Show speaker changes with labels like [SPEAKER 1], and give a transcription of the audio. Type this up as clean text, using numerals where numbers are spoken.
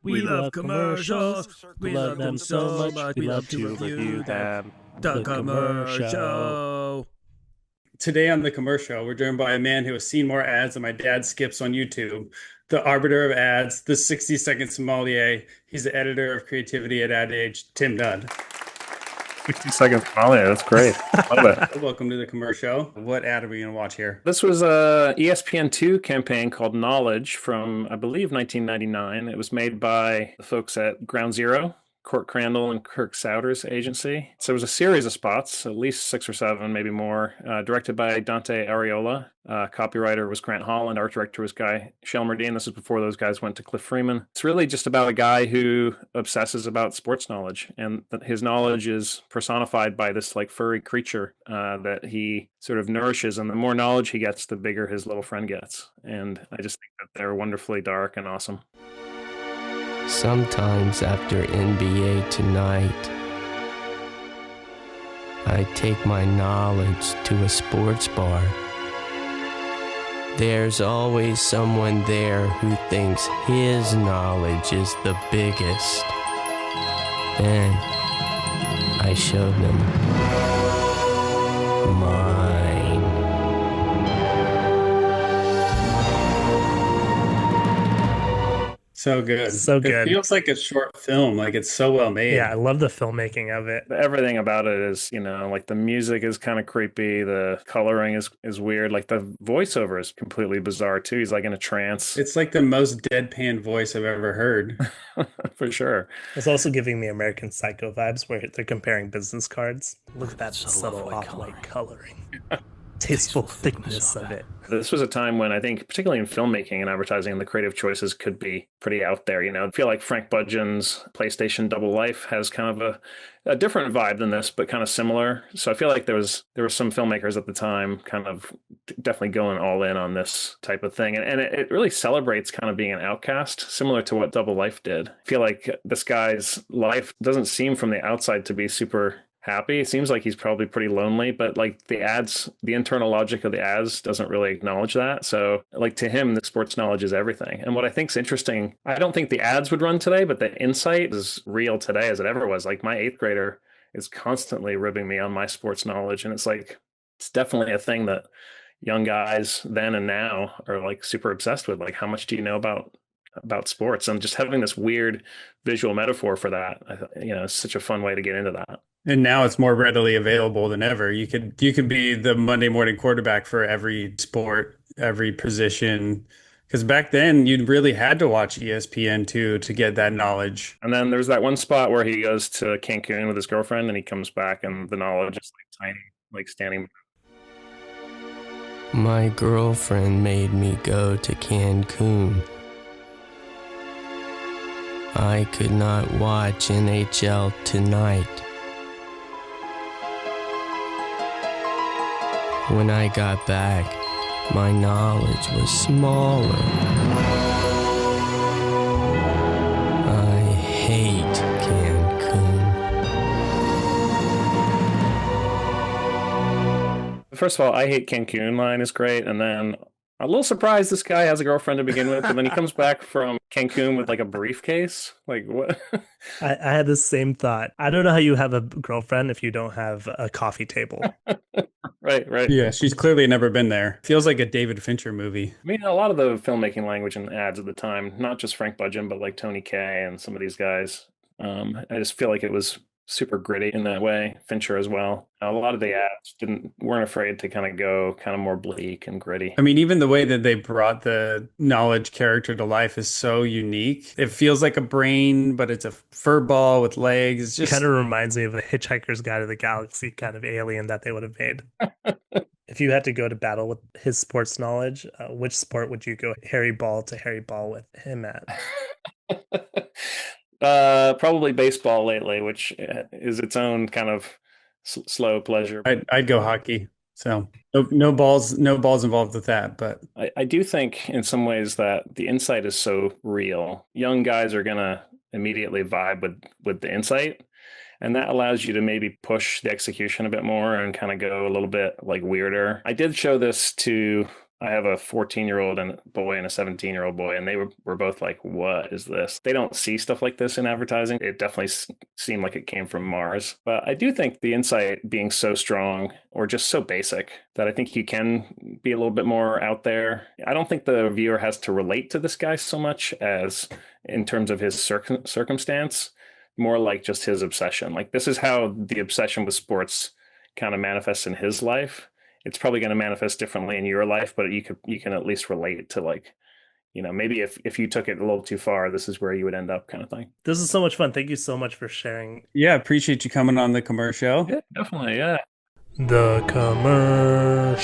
[SPEAKER 1] We love commercials. We love them so much. We love to review them. The Commershow.
[SPEAKER 2] Today on the Commershow, we're joined by a man who has seen more ads than my dad skips on YouTube, the arbiter of ads, the 60-second sommelier. He's the editor of creativity at Ad Age, Tim Nudd.
[SPEAKER 3] 60 seconds Molly. That's great. Love it.
[SPEAKER 2] Welcome to the Commershow. What ad are we going to watch here?
[SPEAKER 3] This was a ESPN2 campaign called Knowledge from, I believe, 1999. It was made by the folks at Ground Zero, Court Crandall and Kirk Souter's agency. So it was a series of spots, at least 6 or 7, maybe more, directed by Dante Ariola. Copywriter was Grant Holland. Art director was Guy Shelmerdine. This is before those guys went to Cliff Freeman. It's really just about a guy who obsesses about sports knowledge, and his knowledge is personified by this like furry creature that he sort of nourishes. And the more knowledge he gets, the bigger his little friend gets. And I just think that they're wonderfully dark and awesome.
[SPEAKER 4] Sometimes after NBA tonight, I take my knowledge to a sports bar. There's always someone there who thinks his knowledge is the biggest. Then I show them mine.
[SPEAKER 2] So good.
[SPEAKER 1] So good.
[SPEAKER 2] It feels like a short film. Like it's so well made.
[SPEAKER 1] Yeah, I love the filmmaking of it.
[SPEAKER 3] Everything about it is, like the music is kind of creepy. The coloring is weird. Like the voiceover is completely bizarre too. He's like in a trance.
[SPEAKER 2] It's like the most deadpan voice I've ever heard.
[SPEAKER 3] For sure.
[SPEAKER 1] It's also giving me American Psycho vibes where they're comparing business cards. Look at that subtle off-white coloring. Tasteful thickness of it.
[SPEAKER 3] This was a time when I think, particularly in filmmaking and advertising, the creative choices could be pretty out there. I feel like Frank Budgeon's PlayStation Double Life has kind of a different vibe than this, but kind of similar. So I feel like there were some filmmakers at the time kind of definitely going all in on this type of thing. And it really celebrates kind of being an outcast, similar to what Double Life did. I feel like this guy's life doesn't seem from the outside to be super happy. It seems like he's probably pretty lonely, but like the ads, the internal logic of the ads doesn't really acknowledge that. So like to him, the sports knowledge is everything. And what I think is interesting, I don't think the ads would run today, but the insight is real today as it ever was. Like my 8th grader is constantly ribbing me on my sports knowledge. And it's definitely a thing that young guys then and now are like super obsessed with. Like, how much do you know about sports? And just having this weird visual metaphor for that, is such a fun way to get into that.
[SPEAKER 2] And now it's more readily available than ever. You could be the Monday morning quarterback for every sport, every position. Because back then you really had to watch ESPN2 to get that knowledge.
[SPEAKER 3] And then there's that one spot where he goes to Cancun with his girlfriend and he comes back and the knowledge is like tiny, like standing.
[SPEAKER 4] My girlfriend made me go to Cancun. I could not watch NHL tonight. When I got back, my knowledge was smaller. I hate Cancun.
[SPEAKER 3] First of all, I hate Cancun line is great. And then I'm a little surprised this guy has a girlfriend to begin with, and then he comes back from Cancun with like a briefcase. Like what?
[SPEAKER 1] I had the same thought. I don't know how you have a girlfriend if you don't have a coffee table.
[SPEAKER 3] Right.
[SPEAKER 2] Yeah, she's clearly never been there. Feels like a David Fincher movie.
[SPEAKER 3] I mean, a lot of the filmmaking language and ads at the time, not just Frank Budgeon, but like Tony Kaye and some of these guys. I just feel like it was super gritty in that way. Fincher as well. A lot of the ads weren't afraid to kind of go kind of more bleak and gritty.
[SPEAKER 2] I mean, even the way that they brought the knowledge character to life is so unique. It feels like a brain, but it's a fur ball with legs. It just
[SPEAKER 1] kind of reminds me of a Hitchhiker's Guide to the Galaxy kind of alien that they would have made. If you had to go to battle with his sports knowledge, which sport would you go Harry Ball to Harry Ball with him at?
[SPEAKER 3] Probably baseball lately, which is its own kind of slow pleasure.
[SPEAKER 2] I'd go hockey. So no balls involved with that. But
[SPEAKER 3] I do think in some ways that the insight is so real. Young guys are gonna immediately vibe with the insight. And that allows you to maybe push the execution a bit more and kind of go a little bit like weirder. I did show this to I have a 14-year-old and boy and a 17-year-old boy, and they were both like, "What is this?" They don't see stuff like this in advertising. It definitely seemed like it came from Mars. But I do think the insight being so strong or just so basic that I think you can be a little bit more out there. I don't think the viewer has to relate to this guy so much as in terms of his circumstance, more like just his obsession. Like this is how the obsession with sports kind of manifests in his life. It's probably going to manifest differently in your life, but you can at least relate it to like, maybe if you took it a little too far, this is where you would end up kind of thing.
[SPEAKER 1] This is so much fun. Thank you so much for sharing.
[SPEAKER 2] Yeah, appreciate you coming on the Commershow.
[SPEAKER 3] Yeah, definitely. Yeah.
[SPEAKER 1] The Commershow.